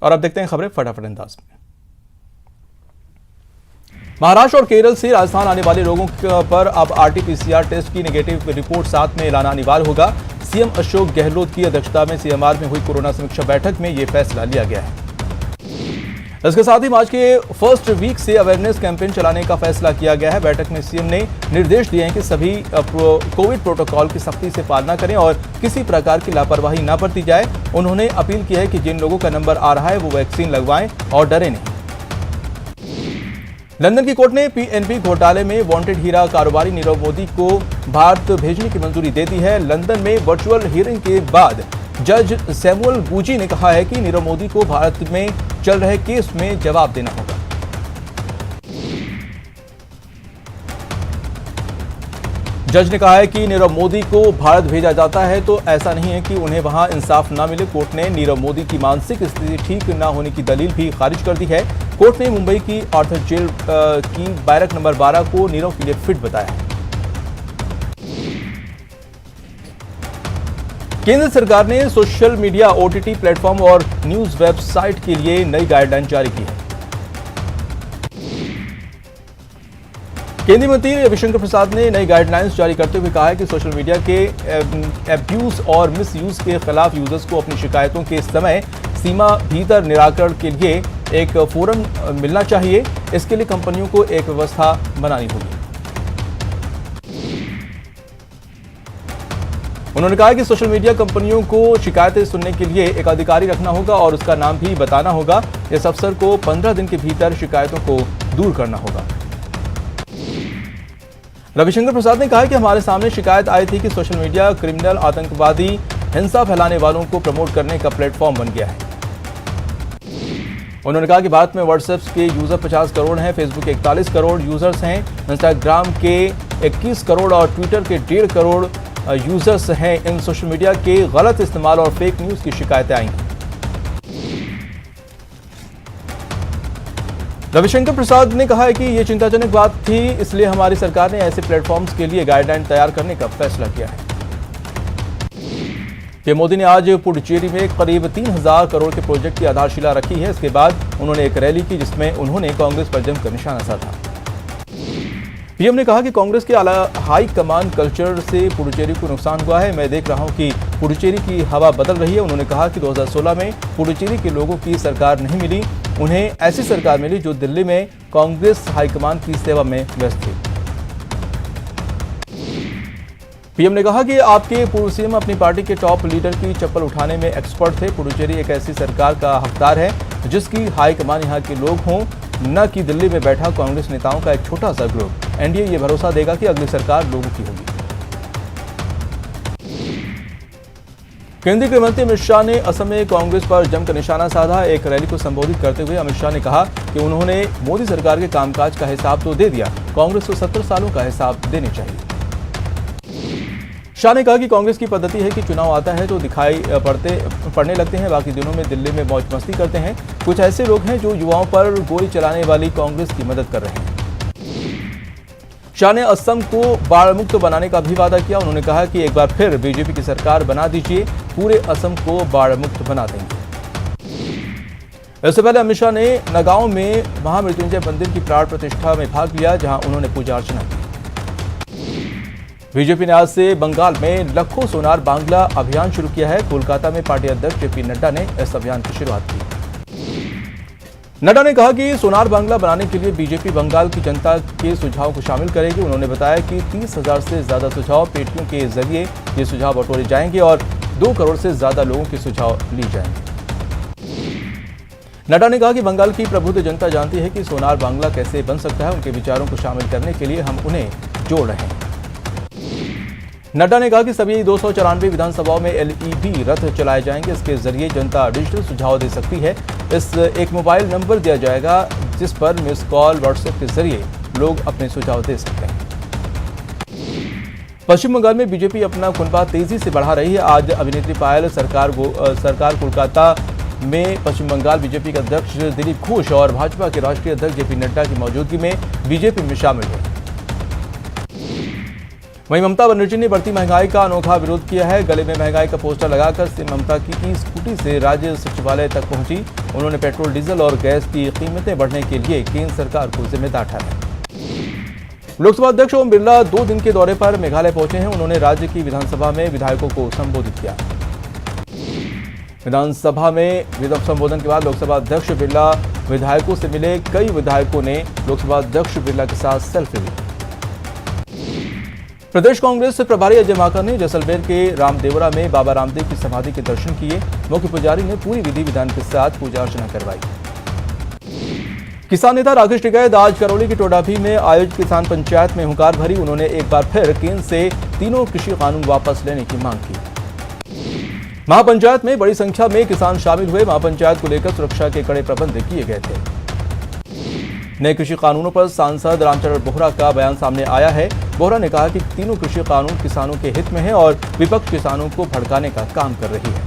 और अब देखते हैं खबरें फटाफट अंदाज में। महाराष्ट्र और केरल से राजस्थान आने वाले लोगों पर अब आरटी-पीसीआर टेस्ट की नेगेटिव रिपोर्ट साथ में लाना अनिवार्य होगा। सीएम अशोक गहलोत की अध्यक्षता में सीएमआर में हुई कोरोना समीक्षा बैठक में यह फैसला लिया गया है। इसके साथ ही मार्च के फर्स्ट वीक से अवेयरनेस कैंपेन चलाने का फैसला किया गया है। बैठक में सीएम ने निर्देश दिए हैं कि सभी कोविड प्रोटोकॉल की सख्ती से पालना करें और किसी प्रकार की लापरवाही न बरती जाए। उन्होंने अपील की है कि जिन लोगों का नंबर आ रहा है वो वैक्सीन लगवाएं और डरे नहीं। लंदन की कोर्ट ने पीएनबी घोटाले में वांटेड हीरा कारोबारी नीरव मोदी को भारत भेजने की मंजूरी दे दी है। लंदन में वर्चुअल हियरिंग के बाद जज सैमुअल गुजी ने कहा है कि नीरव मोदी को भारत में चल रहे केस में जवाब देना होगा। जज ने कहा है कि नीरव मोदी को भारत भेजा जाता है तो ऐसा नहीं है कि उन्हें वहां इंसाफ न मिले। कोर्ट ने नीरव मोदी की मानसिक स्थिति ठीक न होने की दलील भी खारिज कर दी है। कोर्ट ने मुंबई की आर्थर जेल की बैरक नंबर 12 को नीरव के लिए फिट बताया है। केंद्र सरकार ने सोशल मीडिया, ओटीटी प्लेटफॉर्म और न्यूज वेबसाइट के लिए नई गाइडलाइन जारी की है। केंद्रीय मंत्री रविशंकर प्रसाद ने नई गाइडलाइंस जारी करते हुए कहा है कि सोशल मीडिया के एब्यूज और मिसयूज के खिलाफ यूजर्स को अपनी शिकायतों के समय सीमा भीतर निराकरण के लिए एक फोरम मिलना चाहिए। इसके लिए कंपनियों को एक व्यवस्था बनानी होगी। उन्होंने कहा कि सोशल मीडिया कंपनियों को शिकायतें सुनने के लिए एक अधिकारी रखना होगा और उसका नाम भी बताना होगा। इस अफसर को 15 दिन के भीतर शिकायतों को दूर करना होगा। रविशंकर प्रसाद ने कहा कि हमारे सामने शिकायत आई थी कि सोशल मीडिया क्रिमिनल, आतंकवादी, हिंसा फैलाने वालों को प्रमोट करने का प्लेटफॉर्म बन गया है। उन्होंने कहा कि भारत में व्हाट्सएप के यूजर 50 करोड़ हैं, फेसबुक के 41 करोड़ यूजर्स हैं, इंस्टाग्राम के 21 करोड़ और ट्विटर के 1.5 करोड़ यूजर्स हैं। इन सोशल मीडिया के गलत इस्तेमाल और फेक न्यूज की शिकायतें आई हैं। रविशंकर प्रसाद ने कहा है कि यह चिंताजनक बात थी, इसलिए हमारी सरकार ने ऐसे प्लेटफॉर्म्स के लिए गाइडलाइन तैयार करने का फैसला किया है। पीएम मोदी ने आज पुडुचेरी में करीब 3000 करोड़ के प्रोजेक्ट की आधारशिला रखी है। इसके बाद उन्होंने एक रैली की जिसमें उन्होंने कांग्रेस पर जमकर निशाना साधा। पीएम ने कहा कि कांग्रेस के हाई कमान कल्चर से पुडुचेरी को नुकसान हुआ है। मैं देख रहा हूं कि पुडुचेरी की हवा बदल रही है। उन्होंने कहा कि 2016 में पुडुचेरी के लोगों की सरकार नहीं मिली, उन्हें ऐसी सरकार मिली जो दिल्ली में कांग्रेस हाईकमान की सेवा में व्यस्त थी। पीएम ने कहा कि आपके पूर्व सीएम अपनी पार्टी के टॉप लीडर की चप्पल उठाने में एक्सपर्ट थे। पुडुचेरी एक ऐसी सरकार का हकदार है जिसकी हाईकमान यहाँ के लोग हों, न कि दिल्ली में बैठा कांग्रेस नेताओं का एक छोटा सा ग्रुप। एनडीए ये भरोसा देगा कि अगली सरकार लोगों की होगी। केंद्रीय गृह मंत्री अमित शाह ने असम में कांग्रेस पर जमकर निशाना साधा। एक रैली को संबोधित करते हुए अमित शाह ने कहा कि उन्होंने मोदी सरकार के कामकाज का हिसाब तो दे दिया, कांग्रेस को 70 सालों का हिसाब देने चाहिए। शाह ने कहा कि कांग्रेस की पद्धति है कि चुनाव आता है तो दिखाई पड़ने लगते हैं, बाकी दिनों में दिल्ली में मौज मस्ती करते हैं। कुछ ऐसे लोग हैं जो युवाओं पर गोली चलाने वाली कांग्रेस की मदद कर रहे हैं। शाह ने असम को बाढ़ मुक्त बनाने का भी वादा किया। उन्होंने कहा कि एक बार फिर बीजेपी की सरकार बना दीजिए, पूरे असम को बाढ़ मुक्त बना देंगे। इससे पहले अमित शाह ने नगांव में महामृत्युंजय मंदिर की प्राण प्रतिष्ठा में भाग लिया, जहां उन्होंने पूजा अर्चना की। बीजेपी ने आज से बंगाल में लखो सोनार बांग्ला अभियान शुरू किया है। कोलकाता में पार्टी अध्यक्ष जेपी नड्डा ने इस अभियान की शुरुआत की। नड्डा ने कहा कि सोनार बांग्ला बनाने के लिए बीजेपी बंगाल की जनता के सुझाव को शामिल करेगी। उन्होंने बताया कि 30,000 से ज्यादा सुझाव पेटियों के जरिए ये सुझाव बटोरे जाएंगे और 2 करोड़ से ज्यादा लोगों के सुझाव लिए जाएंगे। नड्डा ने कहा कि बंगाल की प्रबुद्ध जनता जानती है कि सोनार बांग्ला कैसे बन सकता है। उनके विचारों को शामिल करने के लिए हम उन्हें जोड़ रहे हैं। नड्डा ने कहा कि सभी 294 विधानसभाओं में एलईडी रथ चलाए जाएंगे। इसके जरिए जनता डिजिटल सुझाव दे सकती है। इस एक मोबाइल नंबर दिया जाएगा जिस पर मिस कॉल व्हाट्सएप के जरिए लोग अपने सुझाव दे सकते हैं। पश्चिम बंगाल में बीजेपी अपना कुनबा तेजी से बढ़ा रही है। आज अभिनेत्री पायल सरकार कोलकाता में पश्चिम बंगाल बीजेपी के अध्यक्ष दिलीप घोष और भाजपा के राष्ट्रीय अध्यक्ष जेपी नड्डा की मौजूदगी में बीजेपी में शामिल हुए। वहीं ममता बनर्जी ने बढ़ती महंगाई का अनोखा विरोध किया है। गले में महंगाई का पोस्टर लगाकर सीएम ममता की स्कूटी से राज्य सचिवालय तक पहुंची। उन्होंने पेट्रोल, डीजल और गैस की कीमतें बढ़ने के लिए केंद्र सरकार को जिम्मेदार ठहराया। लोकसभा अध्यक्ष ओम बिरला 2 दिन के दौरे पर मेघालय पहुंचे हैं। उन्होंने राज्य की विधानसभा में विधायकों को संबोधित किया। विधानसभा में संबोधन के बाद लोकसभा अध्यक्ष बिरला विधायकों से मिले। कई विधायकों ने लोकसभा अध्यक्ष बिरला के साथ सेल्फी ली। प्रदेश कांग्रेस प्रभारी अजय माकन ने जैसलमेर के रामदेवरा में बाबा रामदेव की समाधि के दर्शन किए। मुख्य पुजारी ने पूरी विधि विधान के साथ पूजा अर्चना करवाई। किसान नेता राकेश टिकैत आज करौली की टोडाभी में आयोजित किसान पंचायत में हुंकार भरी। उन्होंने एक बार फिर केंद्र से तीनों कृषि कानून वापस लेने की मांग की। महापंचायत में बड़ी संख्या में किसान शामिल हुए। महापंचायत को लेकर सुरक्षा के कड़े प्रबंध किए गए थे। नए कृषि कानूनों पर सांसद रामचरण बोहरा का बयान सामने आया है। बोहरा ने कहा कि तीनों कृषि कानून किसानों के हित में है और विपक्ष किसानों को भड़काने का काम कर रही है।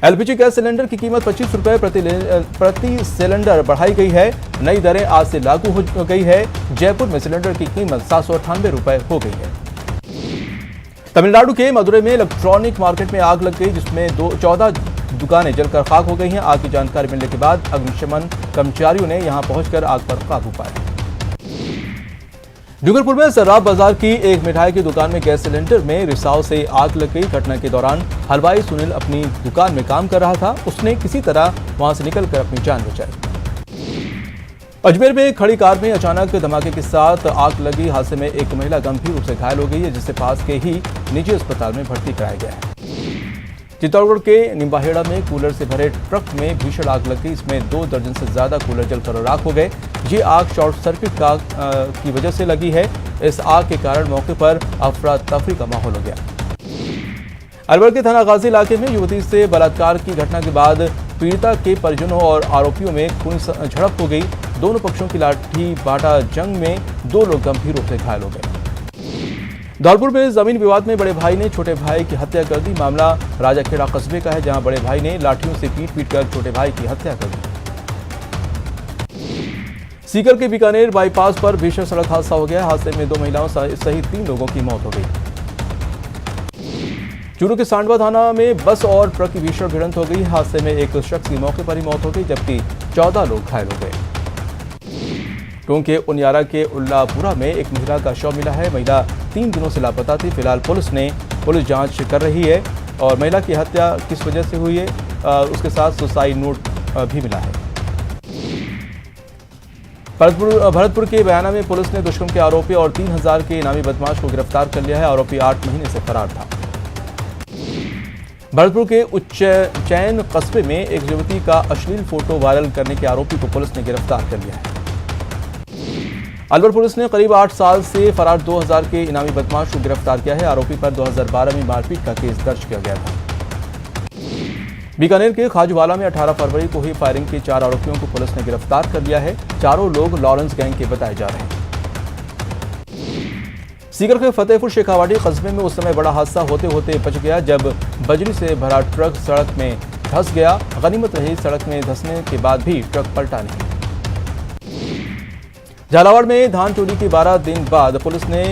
एलपीजी गैस सिलेंडर की कीमत 25 रुपए प्रति सिलेंडर बढ़ाई गई है। नई दरें आज से लागू हो गई है। जयपुर में सिलेंडर की कीमत 798 रुपए हो गई है। तमिलनाडु के मदुरई में इलेक्ट्रॉनिक मार्केट में आग लग गई, जिसमें 14 दुकानें जलकर खाक हो गई हैं। आग की जानकारी मिलने के बाद अग्निशमन कर्मचारियों ने यहां पहुंचकर आग पर काबू पाया। डूंगरपुर में सर्राफ बाजार की एक मिठाई की दुकान में गैस सिलेंडर में रिसाव से आग लग गई। घटना के दौरान हलवाई सुनील अपनी दुकान में काम कर रहा था। उसने किसी तरह वहां से निकलकर अपनी जान बचाई। अजमेर में खड़ी कार में अचानक धमाके के साथ आग लगी। हादसे में एक महिला गंभीर रूप से घायल हो गई है, जिसे पास के ही निजी अस्पताल में भर्ती कराया गया है। चित्तौड़गढ़ के निम्बाहेड़ा में कूलर से भरे ट्रक में भीषण आग लग गई। इसमें 2 दर्जन से ज्यादा कूलर जलकर राख हो गए। ये आग शॉर्ट सर्किट की वजह से लगी है। इस आग के कारण मौके पर अफरा तफरी का माहौल हो गया। अलवर के थाना गाजी इलाके में युवती से बलात्कार की घटना के बाद पीड़िता के परिजनों और आरोपियों में खूनी झड़प हो गई। दोनों पक्षों की लाठी बाटा जंग में 2 लोग गंभीर रूप से घायल हो गए। धौलपुर में जमीन विवाद में बड़े भाई ने छोटे भाई की हत्या कर दी। मामला राजाखेड़ा कस्बे का है, जहां बड़े भाई ने लाठियों से पीट कर छोटे भाई की हत्या कर दी। सीकर के बीकानेर बाईपास पर भीषण सड़क हादसा हो गया। हादसे में 2 महिलाओं सहित 3 लोगों की मौत हो गई। चूरू के सांडवा थाना में बस और ट्रक की भीषण भिड़ंत हो गई। हादसे में एक शख्स की मौके पर ही मौत हो गई, जबकि 14 लोग घायल हो गए। टोंक के उनियारा के उल्लापुरा में एक महिला का शव मिला है। महिला 3 दिनों से लापता थी। फिलहाल पुलिस जांच कर रही है और महिला की हत्या किस वजह से हुई है, उसके साथ सुसाइड नोट भी मिला है। भरतपुर के बयाना में पुलिस ने दुष्कर्म के आरोपी और 3000 के इनामी बदमाश को गिरफ्तार कर लिया है। आरोपी 8 महीने से फरार था। भरतपुर के उच्चैन कस्बे में एक युवती का अश्लील फोटो वायरल करने के आरोपी को पुलिस ने गिरफ्तार कर लिया है। अलवर पुलिस ने करीब 8 साल से फरार 2000 के इनामी बदमाश को गिरफ्तार किया है। आरोपी पर 2012 में मारपीट का केस दर्ज किया गया था। बीकानेर के खाजूवाला में 18 फरवरी को हुई फायरिंग के 4 आरोपियों को पुलिस ने गिरफ्तार कर लिया है। चारों लोग लॉरेंस गैंग के बताए जा रहे हैं। सीकर के फतेहपुर शेखावाटी कस्बे में उस समय बड़ा हादसा होते होते बच गया, जब बजरी से भरा ट्रक सड़क में धंस गया। गनीमत रही सड़क में धंसने के बाद भी ट्रक पलटा नहीं। झालावाड़ में धान चोरी के 12 दिन बाद पुलिस ने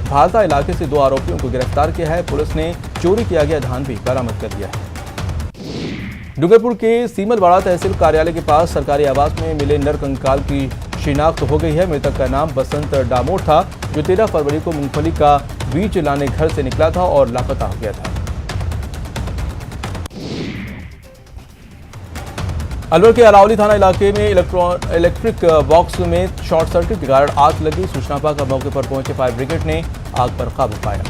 भारता इलाके से 2 आरोपियों को गिरफ्तार किया है। पुलिस ने चोरी किया गया धान भी बरामद कर लिया है। डूंगरपुर के सीमलवाड़ा तहसील कार्यालय के पास सरकारी आवास में मिले नरकंकाल की शिनाख्त हो गई है। मृतक का नाम बसंत डामोर था, जो 13 फरवरी को मूंगफली का बीज लाने घर से निकला था और लापता हो गया था। अलवर के अरावली थाना इलाके में इलेक्ट्रिक बॉक्स में शॉर्ट सर्किट के कारण आग लगी। सूचना पाकर मौके पर पहुंचे फायर ब्रिगेड ने आग पर काबू पाया।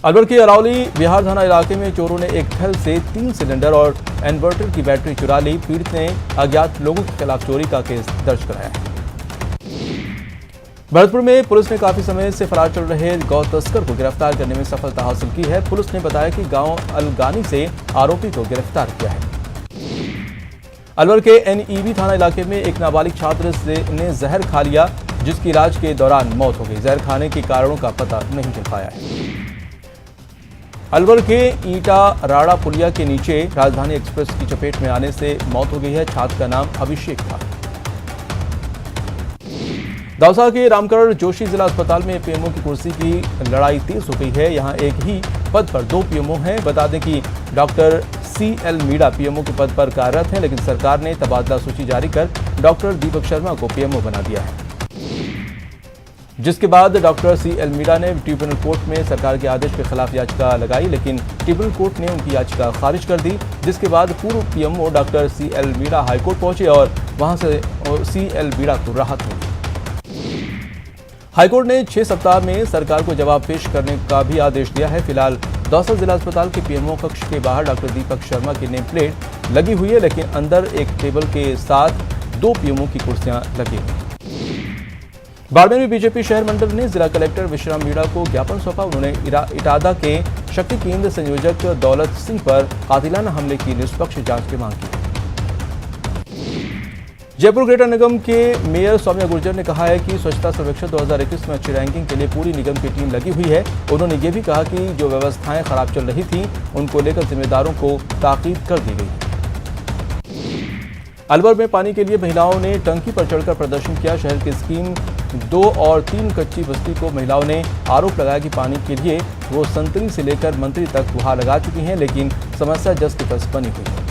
अलवर के अरावली बिहार थाना इलाके में चोरों ने एक घर से 3 सिलेंडर और इन्वर्टर की बैटरी चुरा ली। पीड़ित ने अज्ञात लोगों के खिलाफ चोरी का केस दर्ज कराया है। भरतपुर में पुलिस ने काफी समय से फरार चल रहे गौ तस्कर को गिरफ्तार करने में सफलता हासिल की है। पुलिस ने बताया कि गांव अलगानी से आरोपी को गिरफ्तार किया है। अलवर के एनईबी थाना इलाके में एक नाबालिग छात्र ने जहर खा लिया, जिसकी इलाज के दौरान मौत हो गई। जहर खाने के कारणों का पता नहीं चल पाया है। अलवर के ईटा राड़ा पुलिया के नीचे राजधानी एक्सप्रेस की चपेट में आने से मौत हो गई है। छात्र का नाम अभिषेक था। दौसा के रामकरण जोशी जिला अस्पताल में पीएमओ की कुर्सी की लड़ाई तेज हो गई है। यहां एक ही पद पर 2 पीएमओ हैं। बता दें कि डॉक्टर CL मीणा पीएमओ के पद पर कार्यरत हैं, लेकिन सरकार ने तबादला सूची जारी कर डॉक्टर दीपक शर्मा को पीएमओ बना दिया है, जिसके बाद डॉक्टर CL मीणा ने ट्रिब्यूनल कोर्ट में सरकार के आदेश के खिलाफ याचिका लगाई, लेकिन ट्रिब्यूनल कोर्ट ने उनकी याचिका खारिज कर दी, जिसके बाद पूर्व PMO doctor CL Meena high court पहुंचे और वहां से CL मीणा को राहत मिली। हाईकोर्ट ने 6 सप्ताह में सरकार को जवाब पेश करने का भी आदेश दिया है। फिलहाल दौसा जिला अस्पताल के पीएमओ कक्ष के बाहर डॉक्टर दीपक शर्मा की नेम प्लेट लगी हुई है, लेकिन अंदर एक टेबल के साथ 2 पीएमओ की कुर्सियां लगी हुई। बाड़मेर में बीजेपी शहर मंडल ने जिला कलेक्टर विश्राम मीणा को ज्ञापन सौंपा। उन्होंने इटादा के शक्ति केंद्र संयोजक दौलत सिंह पर कातिलाना हमले की निष्पक्ष जांच की मांग की। जयपुर ग्रेटर निगम के मेयर सौम्या गुर्जर ने कहा है कि स्वच्छता सर्वेक्षण 2021 में अच्छी रैंकिंग के लिए पूरी निगम की टीम लगी हुई है। उन्होंने ये भी कहा कि जो व्यवस्थाएं खराब चल रही थीं, उनको लेकर जिम्मेदारों को ताकीद कर दी गई है। अलवर में पानी के लिए महिलाओं ने टंकी पर चढ़कर प्रदर्शन किया। शहर की स्कीम 2 और 3 कच्ची बस्ती को महिलाओं ने आरोप लगाया कि पानी के लिए वो संतरी से लेकर मंत्री तक गुहार लगा चुकी हैं, लेकिन समस्या जस की तस बनी हुई है।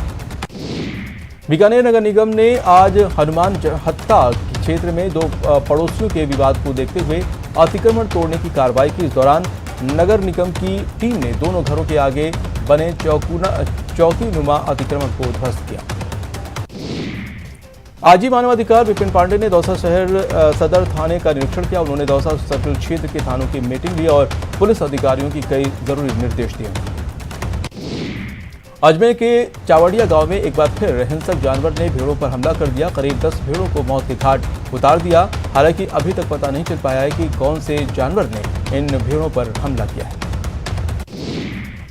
बीकानेर नगर निगम ने आज हनुमान हत्ता क्षेत्र में 2 पड़ोसियों के विवाद को देखते हुए अतिक्रमण तोड़ने की कार्रवाई की। इस दौरान नगर निगम की टीम ने दोनों घरों के आगे बने चौकीनुमा अतिक्रमण को ध्वस्त किया। आजी मानवाधिकार विपिन पांडे ने दौसा शहर सदर थाने का निरीक्षण किया। उन्होंने दौसा सर्कल क्षेत्र के थानों की मीटिंग ली और पुलिस अधिकारियों की कई जरूरी निर्देश दिए। अजमेर के चावड़िया गांव में एक बार फिर हिंसक जानवर ने भेड़ों पर हमला कर दिया। करीब 10 भेड़ों को मौत के घाट उतार दिया। हालांकि अभी तक पता नहीं चल पाया है कि कौन से जानवर ने इन भेड़ों पर हमला किया है।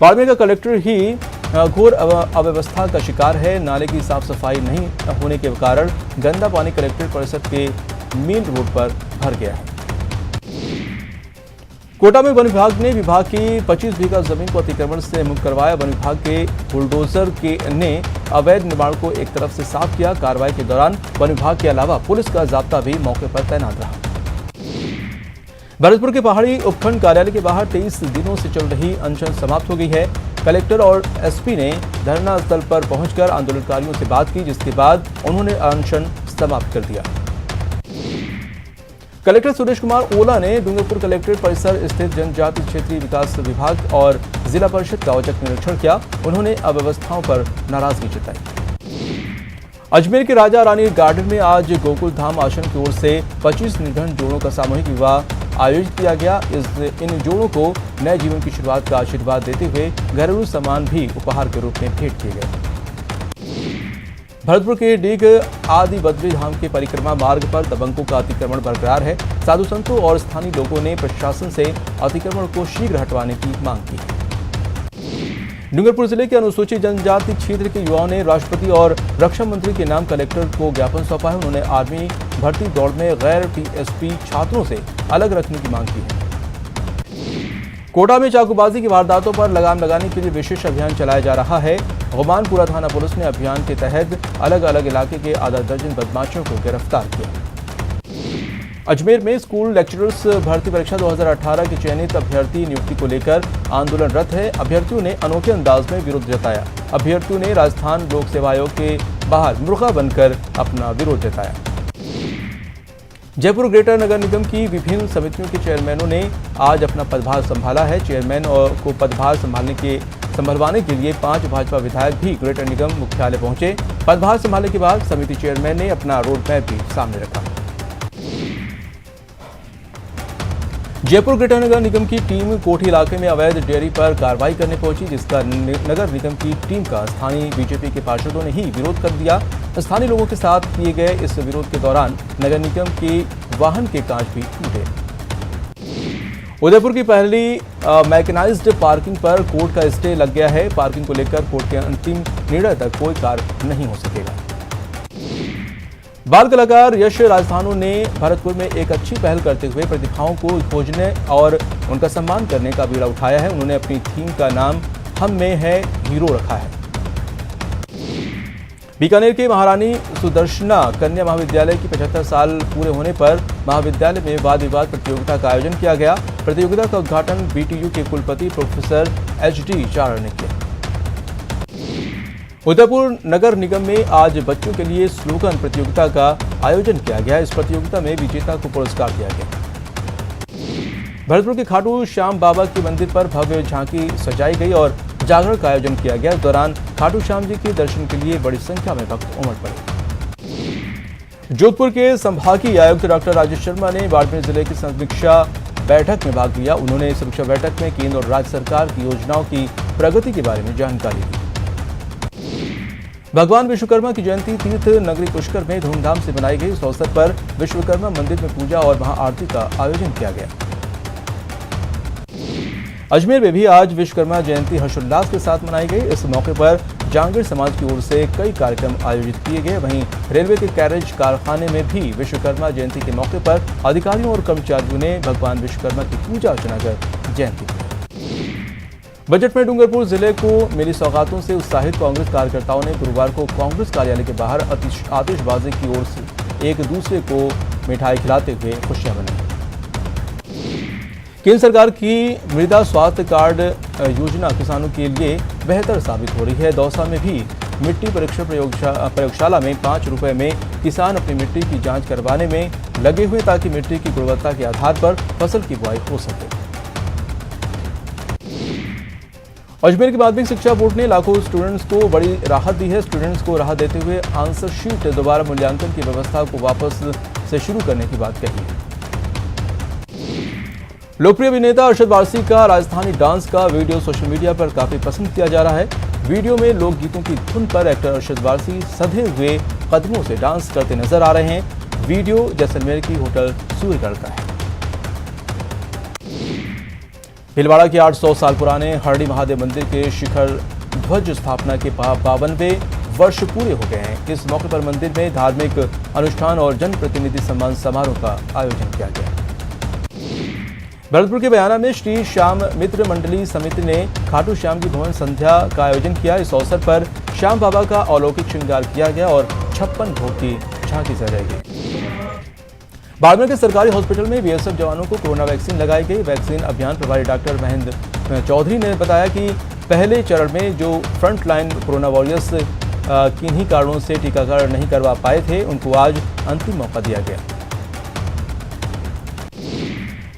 बाड़मेर का कलेक्टर ही घोर अव्यवस्था का शिकार है। नाले की साफ सफाई नहीं होने के कारण गंदा पानी कलेक्ट्रेट परिसर के मेन रोड पर भर गया है। कोटा में वन विभाग ने विभाग की 25 बीघा जमीन को अतिक्रमण से मुक्त करवाया। वन विभाग के बुलडोजर ने अवैध निर्माण को एक तरफ से साफ किया। कार्रवाई के दौरान वन विभाग के अलावा पुलिस का जाब्ता भी मौके पर तैनात रहा। भरतपुर के पहाड़ी उपखंड कार्यालय के बाहर 23 दिनों से चल रही अनशन समाप्त हो गई है। कलेक्टर और SP ने धरना स्थल पर पहुंचकर आंदोलनकारियों से बात की, जिसके बाद उन्होंने अनशन समाप्त कर दिया। कलेक्टर सुरेश कुमार ओला ने डूंगरपुर कलेक्ट्रेट परिसर स्थित जनजाति क्षेत्रीय विकास विभाग और जिला परिषद का औचक निरीक्षण किया। उन्होंने अव्यवस्थाओं पर नाराजगी जताई। अजमेर के राजा रानी गार्डन में आज गोकुल धाम आश्रम की ओर से 25 निर्धन जोड़ों का सामूहिक विवाह आयोजित किया गया। इन जोड़ों को नए जीवन की शुरुआत का आशीर्वाद देते हुए घरेलू सामान भी उपहार के रूप में भेंट किए गए। भरतपुर के डीग आदि बद्री धाम के परिक्रमा मार्ग पर दबंगों का अतिक्रमण बरकरार है। साधु संतों और स्थानीय लोगों ने प्रशासन से अतिक्रमण को शीघ्र हटवाने की मांग की है। डूंगरपुर जिले के अनुसूचित जनजाति क्षेत्र के युवाओं ने राष्ट्रपति और रक्षा मंत्री के नाम कलेक्टर को ज्ञापन सौंपा है। उन्होंने आर्मी भर्ती दौड़ में गैर TSP छात्रों से अलग रखने की मांग की है। कोटा में चाकूबाजी की वारदातों पर लगाम लगाने के लिए विशेष अभियान चलाया जा रहा है। गुमानपुरा थाना पुलिस ने अभियान के तहत अलग अलग इलाके के आधा दर्जन बदमाशों को गिरफ्तार किया। अजमेर में स्कूल लेक्चरर्स भर्ती परीक्षा 2018 की चयनित अभ्यर्थी नियुक्ति को लेकर आंदोलनरत है। अभ्यर्थियों ने अनोखे अंदाज में विरोध जताया। अभ्यर्थियों ने राजस्थान लोक सेवा आयोग के बाहर मुर्गा बनकर अपना विरोध जताया। जयपुर ग्रेटर नगर निगम की विभिन्न समितियों के चेयरमैनों ने आज अपना पदभार संभाला है। चेयरमैन को पदभार संभालवाने के लिए 5 भाजपा विधायक भी ग्रेटर निगम मुख्यालय पहुंचे। पदभार संभालने के बाद समिति चेयरमैन ने अपना रोड मैप भी सामने रखा। जयपुर ग्रेटर नगर निगम की टीम कोठी इलाके में अवैध डेयरी पर कार्रवाई करने पहुंची, जिसका नगर निगम की टीम का स्थानीय बीजेपी के पार्षदों ने ही विरोध कर दिया। स्थानीय लोगों के साथ किए गए इस विरोध के दौरान नगर निगम के वाहन के कांच भी टूटे। उदयपुर की पहली मैकेनाइज्ड पार्किंग पर कोर्ट का स्टे लग गया है। पार्किंग को लेकर कोर्ट के अंतिम निर्णय तक कोई कार्य नहीं हो सकेगा। बाल कलाकार यश राजस्थानों ने भरतपुर में एक अच्छी पहल करते हुए प्रतिभाओं को खोजने और उनका सम्मान करने का बीड़ा उठाया है। उन्होंने अपनी थीम का नाम हम में है हीरो रखा है। बीकानेर के महारानी सुदर्शना कन्या महाविद्यालय की 75 साल पूरे होने पर महाविद्यालय में वाद विवाद प्रतियोगिता का आयोजन किया गया। प्रतियोगिता का उद्घाटन बीटीयू के कुलपति प्रोफेसर एचडी चारण ने किया। उदयपुर नगर निगम में आज बच्चों के लिए स्लोगन प्रतियोगिता का आयोजन किया गया। इस प्रतियोगिता में विजेता को पुरस्कार दिया गया। भरतपुर के खाटू श्याम बाबा के मंदिर पर भव्य झांकी सजाई गई और जागरण का आयोजन किया गया। इस दौरान खाटू श्याम जी के दर्शन के लिए बड़ी संख्या में भक्त उमड़ पड़े। जोधपुर के संभागीय आयुक्त डॉक्टर राजेश शर्मा ने बाड़मेर जिले की समीक्षा बैठक में भाग लिया। उन्होंने समीक्षा बैठक में केंद्र और राज्य सरकार की योजनाओं की प्रगति के बारे में जानकारी दी। भगवान विश्वकर्मा की जयंती तीर्थ नगरी पुष्कर में धूमधाम से मनाई गई। इस अवसर पर विश्वकर्मा मंदिर में पूजा और महाआरती का आयोजन किया गया। अजमेर में भी आज विश्वकर्मा जयंती हर्षोल्लास के साथ मनाई गई। इस मौके पर जांगीर समाज की ओर से कई कार्यक्रम आयोजित किए गए। वहीं रेलवे के कैरेज कारखाने में भी विश्वकर्मा जयंती के मौके पर अधिकारियों और कर्मचारियों ने भगवान विश्वकर्मा की पूजा अर्चना कर जयंती मनाई। बजट में डूंगरपुर जिले को मिली सौगातों से उत्साहित कांग्रेस कार्यकर्ताओं ने गुरुवार को कांग्रेस कार्यालय के बाहर आतिशबाजी की ओर से एक दूसरे को मिठाई खिलाते हुए खुशियां मनाई। केंद्र सरकार की मृदा स्वास्थ्य कार्ड योजना किसानों के लिए बेहतर साबित हो रही है। दौसा में भी मिट्टी परीक्षण प्रयोगशाला में 5 रुपए में किसान अपनी मिट्टी की जांच करवाने में लगे हुए ताकि मिट्टी की गुणवत्ता के आधार पर फसल की बुआई हो सके। अजमेर की माध्यमिक शिक्षा बोर्ड ने लाखों स्टूडेंट्स को बड़ी राहत दी है। स्टूडेंट्स को राहत देते हुए आंसर शीट दोबारा मूल्यांकन की व्यवस्था को वापस से शुरू करने की बात कही है। लोकप्रिय अभिनेता अरशद वारसी का राजस्थानी डांस का वीडियो सोशल मीडिया पर काफी पसंद किया जा रहा है। वीडियो में लोकगीतों की धुन पर एक्टर अरशद वारसी सधे हुए कदमों से डांस करते नजर आ रहे हैं। वीडियो जैसलमेर की होटल सूर्यगढ़ का है। भीलवाड़ा के 800 साल पुराने हरड़ी महादेव मंदिर के शिखर ध्वज स्थापना के 52वें वर्ष पूरे हो गए हैं। इस मौके पर मंदिर में धार्मिक अनुष्ठान और जनप्रतिनिधि सम्मान समारोह का आयोजन किया गया। भरतपुर के बयाना में श्री श्याम मित्र मंडली समिति ने खाटू श्याम की भवन संध्या का आयोजन किया। इस अवसर पर श्याम बाबा का अलौकिक श्रृंगार किया गया और 56 भोग की झांकी सजाई गई। बाड़मेर के सरकारी हॉस्पिटल में बीएसएफ जवानों को कोरोना वैक्सीन लगाई गई। वैक्सीन अभियान प्रभारी डॉक्टर महेंद्र चौधरी ने बताया कि पहले चरण में जो फ्रंटलाइन कोरोना वॉरियर्स किन्हीं कारणों से टीकाकरण नहीं करवा पाए थे, उनको आज अंतिम मौका दिया गया।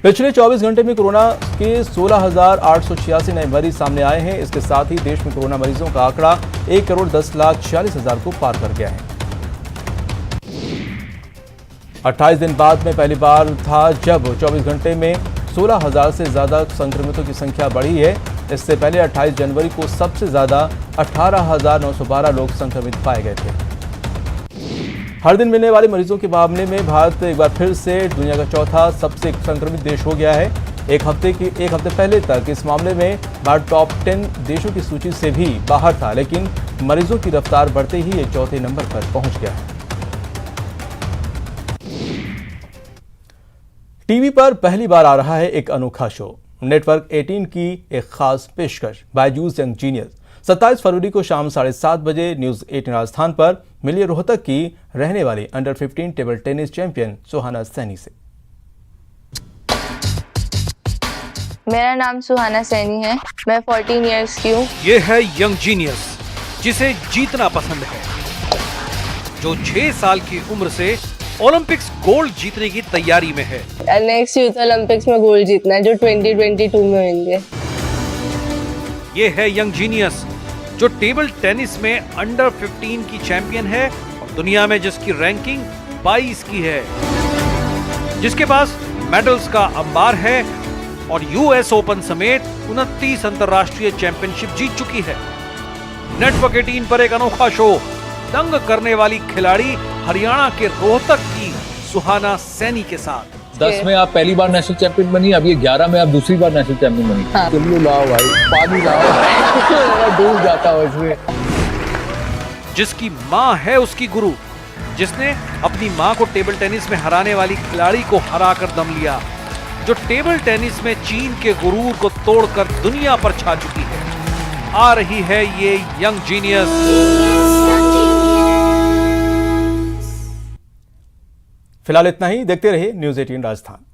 पिछले 24 घंटे में कोरोना के 16,886 नए मरीज सामने आए हैं। इसके साथ ही देश में कोरोना मरीजों का आंकड़ा 1,10,46,000 को पार कर गया है। 28 दिन बाद में पहली बार था जब 24 घंटे में 16,000 से ज्यादा संक्रमितों की संख्या बढ़ी है। इससे पहले 28 जनवरी को सबसे ज्यादा 18,912 लोग संक्रमित पाए गए थे। हर दिन मिलने वाले मरीजों के मामले में भारत एक बार फिर से दुनिया का चौथा सबसे संक्रमित देश हो गया है। एक हफ्ते पहले तक इस मामले में भारत टॉप 10 देशों की सूची से भी बाहर था, लेकिन मरीजों की रफ्तार बढ़ते ही ये चौथे नंबर पर पहुंच गया है। टीवी पर पहली बार आ रहा है एक अनोखा शो। नेटवर्क 18 की एक खास पेशकश बायजूस यंग जीनियस 27 फरवरी को शाम 7:30 बजे न्यूज 18 राजस्थान पर मिलिए रोहतक की रहने वाली अंडर 15 टेबल टेनिस चैंपियन सुहाना सैनी से। मेरा नाम सुहाना सैनी है। मैं 14 इयर्स की हूँ। ये है यंग जीनियस जिसे जीतना पसंद है, जो 6 साल की उम्र से ओलंपिक्स गोल्ड जीतने की तैयारी में है। नेक्स्ट यूथ ओलंपिक्स में गोल्ड जीतना है, जो 2022 में होंगे। ये है यंग जीनियस जो टेबल टेनिस में अंडर 15 की चैंपियन है और दुनिया में जिसकी रैंकिंग 22 की है, जिसके पास मेडल्स का अंबार है और यूएस ओपन समेत 29 अंतरराष्ट्रीय चैंपियनशिप जीत चुकी है। नेटवर्क 18 पर एक अनोखा शो, दंग करने वाली खिलाड़ी हरियाणा के रोहतक की सुहाना सैनी के साथ। 10 में आप पहली बार नेशनल चैंपियन बनी, अब ये 11 में आप दूसरी बार नेशनल चैंपियन बनी। हाँ। चलिए लाओ भाई, पानी लाओ। डूब जाता हूँ इसमें। जिसकी माँ है उसकी गुरु, जिसने अपनी माँ को टेबल टेनिस में हराने वाली खिलाड़ी को हराकर दम लिया, जो टेबल टेनिस में चीन के गुरूर को तोड़कर दुनिया पर छा चुकी है। आ रही है ये यंग जीनियस। फिलहाल इतना ही। देखते रहिए न्यूज़ 18 राजस्थान।